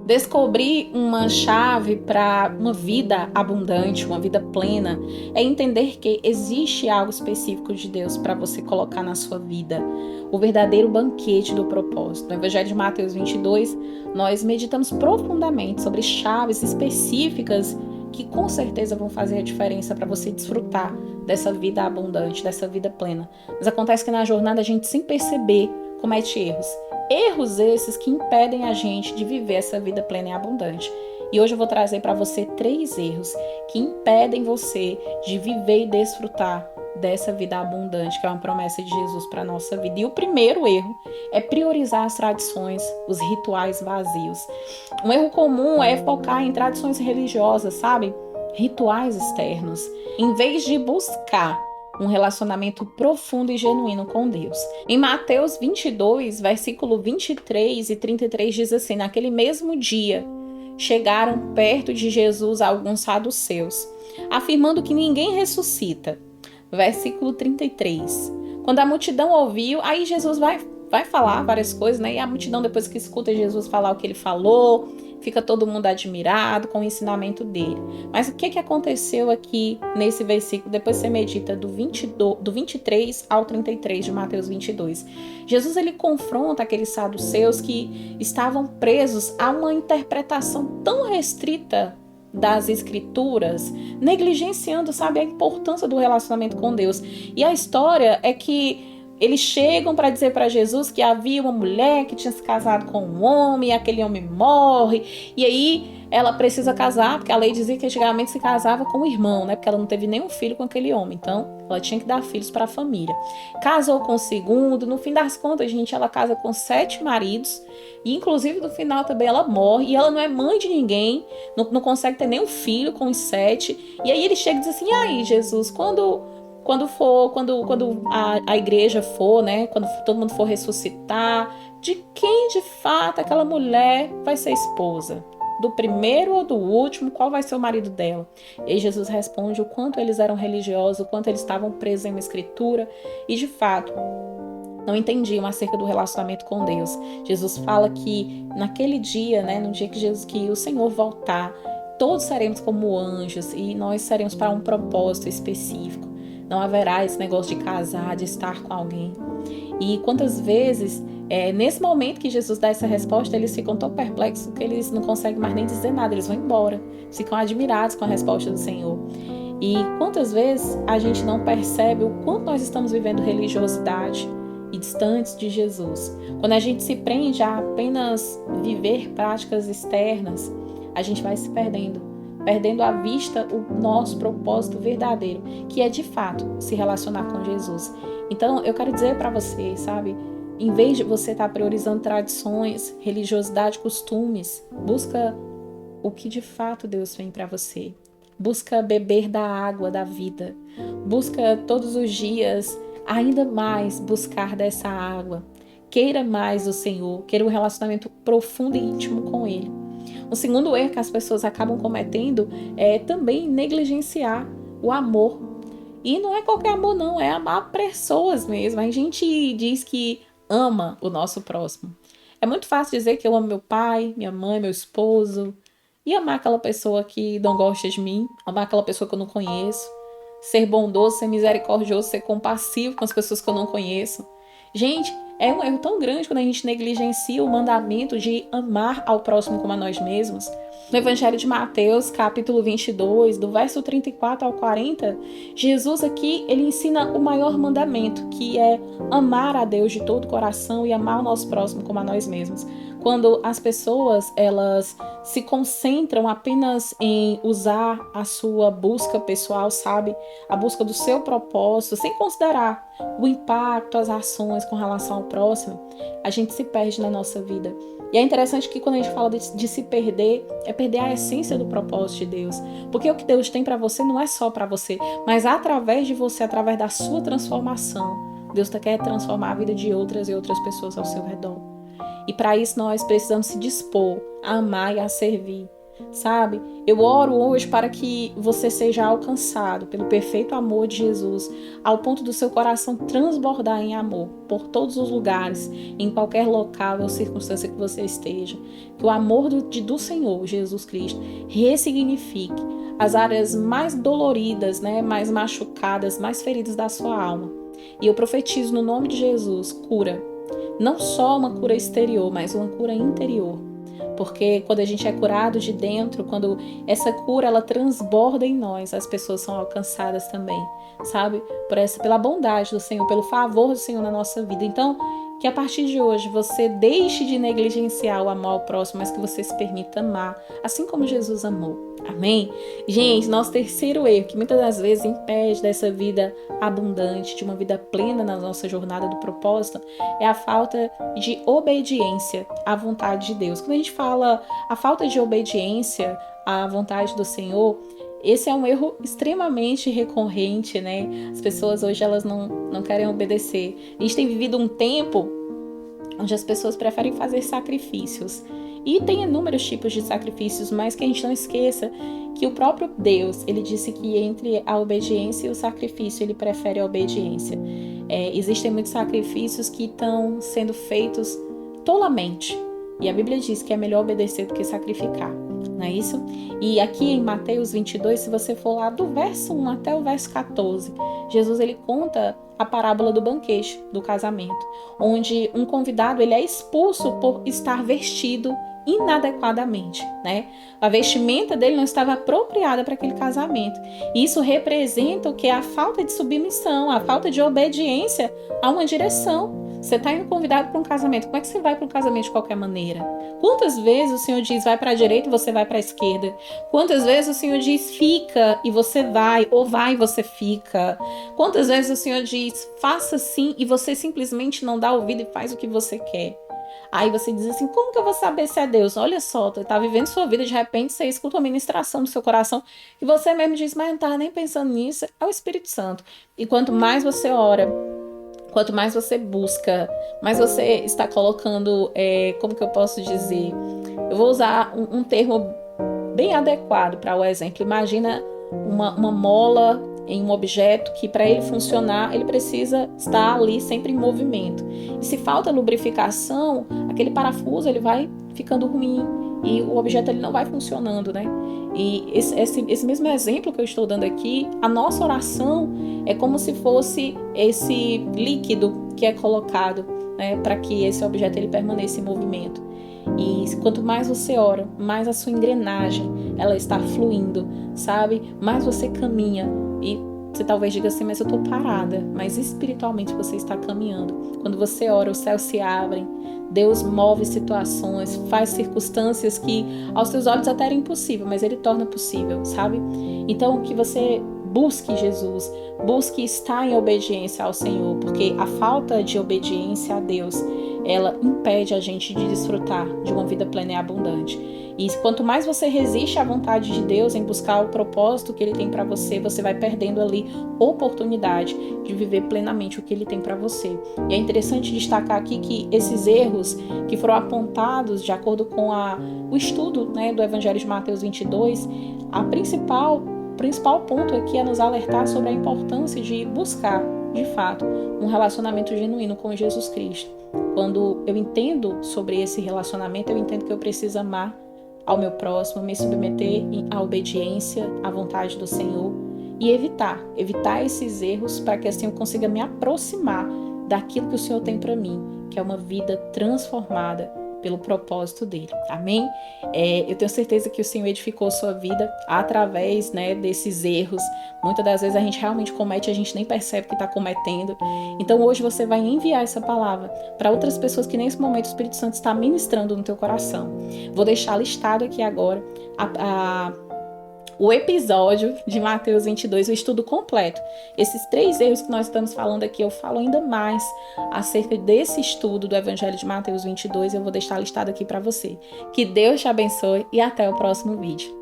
Descobrir uma chave para uma vida abundante, uma vida plena, é entender que existe algo específico de Deus para você colocar na sua vida. O verdadeiro banquete do propósito. No Evangelho de Mateus 22, nós meditamos profundamente sobre chaves específicas que com certeza vão fazer a diferença para você desfrutar dessa vida abundante, dessa vida plena. Mas acontece que na jornada a gente, sem perceber, comete erros. Erros esses que impedem a gente de viver essa vida plena e abundante. E hoje eu vou trazer para você 3 erros que impedem você de viver e desfrutar dessa vida abundante, que é uma promessa de Jesus para a nossa vida. E o primeiro erro é priorizar as tradições, os rituais vazios. Um erro comum é focar em tradições religiosas, sabe? Rituais externos, em vez de buscar um relacionamento profundo e genuíno com Deus. Em Mateus 22, versículo 23 e 33 diz assim: naquele mesmo dia, chegaram perto de Jesus alguns saduceus, afirmando que ninguém ressuscita. Versículo 33. Quando a multidão ouviu, aí Jesus vai falar várias coisas, né? E a multidão, depois que escuta Jesus falar o que ele falou, fica todo mundo admirado com o ensinamento dele. Mas o que aconteceu aqui nesse versículo? Depois você medita do 23 ao 33 de Mateus 22. Jesus, ele confronta aqueles saduceus que estavam presos a uma interpretação tão restrita das escrituras, negligenciando, sabe, a importância do relacionamento com Deus. E a história é que eles chegam para dizer para Jesus que havia uma mulher que tinha se casado com um homem, e aquele homem morre, e aí ela precisa casar, porque a lei dizia que antigamente se casava com o irmão, né? Porque ela não teve nenhum filho com aquele homem, então ela tinha que dar filhos para a família. Casou com o segundo, no fim das contas, gente, ela casa com 7 maridos, e inclusive no final também ela morre, e ela não é mãe de ninguém, não consegue ter nenhum filho com os 7, e aí ele chega e diz assim: e aí, Jesus, quando a igreja for, né, quando todo mundo for ressuscitar, de quem de fato aquela mulher vai ser esposa? Do primeiro ou do último? Qual vai ser o marido dela? E Jesus responde o quanto eles eram religiosos, o quanto eles estavam presos em uma escritura e, de fato, não entendiam acerca do relacionamento com Deus. Jesus fala que naquele dia, né, no dia que o Senhor voltar, todos seremos como anjos e nós seremos para um propósito específico. Não haverá esse negócio de casar, de estar com alguém. E quantas vezes, nesse momento que Jesus dá essa resposta, eles ficam tão perplexos que eles não conseguem mais nem dizer nada, eles vão embora. Ficam admirados com a resposta do Senhor. E quantas vezes a gente não percebe o quanto nós estamos vivendo religiosidade e distantes de Jesus. Quando a gente se prende a apenas viver práticas externas, a gente vai se perdendo à vista o nosso propósito verdadeiro, que é de fato se relacionar com Jesus. Então eu quero dizer para você, sabe, em vez de você estar priorizando tradições, religiosidade, costumes, busca o que de fato Deus tem para você. Busca beber da água da vida. Busca todos os dias ainda mais buscar dessa água. Queira mais o Senhor, queira um relacionamento profundo e íntimo com Ele. O segundo erro que as pessoas acabam cometendo é também negligenciar o amor. E não é qualquer amor não, é amar pessoas mesmo. A gente diz que ama o nosso próximo. É muito fácil dizer que eu amo meu pai, minha mãe, meu esposo, e amar aquela pessoa que não gosta de mim, amar aquela pessoa que eu não conheço, ser bondoso, ser misericordioso, ser compassivo com as pessoas que eu não conheço. Gente, é um erro tão grande quando a gente negligencia o mandamento de amar ao próximo como a nós mesmos. No Evangelho de Mateus, capítulo 22, do verso 34 ao 40, Jesus aqui, ele ensina o maior mandamento, que é amar a Deus de todo o coração e amar o nosso próximo como a nós mesmos. Quando as pessoas, elas se concentram apenas em usar a sua busca pessoal, sabe? A busca do seu propósito, sem considerar o impacto, as ações com relação ao próximo, a gente se perde na nossa vida. E é interessante que quando a gente fala de se perder, é perder a essência do propósito de Deus. Porque o que Deus tem para você não é só para você, mas através de você, através da sua transformação. Deus quer transformar a vida de outras e outras pessoas ao seu redor. E para isso nós precisamos se dispor a amar e a servir. sabe? Eu oro hoje para que você seja alcançado pelo perfeito amor de Jesus, ao ponto do seu coração transbordar em amor por todos os lugares, em qualquer local ou circunstância que você esteja. Que o amor do Senhor Jesus Cristo ressignifique as áreas mais doloridas, né, mais machucadas, mais feridas da sua alma. E eu profetizo no nome de Jesus, cura. Não só uma cura exterior, mas uma cura interior. Porque quando a gente é curado de dentro, quando essa cura ela transborda em nós, as pessoas são alcançadas também, sabe? Pela bondade do Senhor, pelo favor do Senhor na nossa vida. Então, que a partir de hoje você deixe de negligenciar o amor ao próximo, mas que você se permita amar, assim como Jesus amou. Amém? Gente, nosso terceiro erro, que muitas das vezes impede dessa vida abundante, de uma vida plena na nossa jornada do propósito, é a falta de obediência à vontade de Deus. Quando a gente fala a falta de obediência à vontade do Senhor, esse é um erro extremamente recorrente, né? As pessoas hoje elas não querem obedecer. A gente tem vivido um tempo onde as pessoas preferem fazer sacrifícios. E tem inúmeros tipos de sacrifícios, mas que a gente não esqueça que o próprio Deus, ele disse que entre a obediência e o sacrifício, ele prefere a obediência. Existem muitos sacrifícios que estão sendo feitos tolamente. E a Bíblia diz que é melhor obedecer do que sacrificar, não é isso? E aqui em Mateus 22, se você for lá do verso 1 até o verso 14, Jesus ele conta a parábola do banquete, do casamento, onde um convidado ele é expulso por estar vestido inadequadamente, né? A vestimenta dele não estava apropriada para aquele casamento. E isso representa o que é a falta de submissão, a falta de obediência a uma direção. Você está indo convidado para um casamento. Como é que você vai para um casamento de qualquer maneira? Quantas vezes o Senhor diz vai para a direita e você vai para a esquerda? Quantas vezes o Senhor diz fica e você vai, ou vai e você fica? Quantas vezes o Senhor diz faça sim e você simplesmente não dá ouvido e faz o que você quer? Aí você diz assim, como que eu vou saber se é Deus? Olha só, tu tá vivendo sua vida, de repente você escuta uma ministração do seu coração e você mesmo diz, mas eu não tava nem pensando nisso. É o Espírito Santo. E quanto mais você ora, quanto mais você busca, mais você está colocando, como que eu posso dizer? Eu vou usar um termo bem adequado para o exemplo. Imagina uma mola em um objeto que para ele funcionar, ele precisa estar ali sempre em movimento. E se falta lubrificação, aquele parafuso ele vai ficando ruim e o objeto ele não vai funcionando, né? E esse mesmo exemplo que eu estou dando aqui, a nossa oração é como se fosse esse líquido que é colocado, né, para que esse objeto ele permaneça em movimento. E quanto mais você ora, mais a sua engrenagem ela está fluindo, sabe? Mais você caminha. E você talvez diga assim, mas eu estou parada. Mas espiritualmente você está caminhando. Quando você ora, os céus se abrem. Deus move situações, faz circunstâncias que aos seus olhos até era impossível, mas Ele torna possível, sabe? Então que você busque Jesus, busque estar em obediência ao Senhor, porque a falta de obediência a Deus, ela impede a gente de desfrutar de uma vida plena e abundante. E quanto mais você resiste à vontade de Deus em buscar o propósito que Ele tem para você, você vai perdendo ali oportunidade de viver plenamente o que Ele tem para você. E é interessante destacar aqui que esses erros que foram apontados de acordo com o estudo, né, do Evangelho de Mateus 22, o principal ponto aqui é nos alertar sobre a importância de buscar, de fato, um relacionamento genuíno com Jesus Cristo. Quando eu entendo sobre esse relacionamento, eu entendo que eu preciso amar ao meu próximo, me submeter à obediência, à vontade do Senhor e evitar esses erros para que assim eu consiga me aproximar daquilo que o Senhor tem para mim, que é uma vida transformada pelo propósito dele. Amém? Eu tenho certeza que o Senhor edificou sua vida através, né, desses erros. Muitas das vezes a gente realmente comete, a gente nem percebe que está cometendo. Então hoje você vai enviar essa palavra para outras pessoas que nesse momento o Espírito Santo está ministrando no teu coração. Vou deixar listado aqui agora o episódio de Mateus 22, o estudo completo. Esses 3 erros que nós estamos falando aqui, eu falo ainda mais acerca desse estudo do Evangelho de Mateus 22, eu vou deixar listado aqui para você. Que Deus te abençoe e até o próximo vídeo.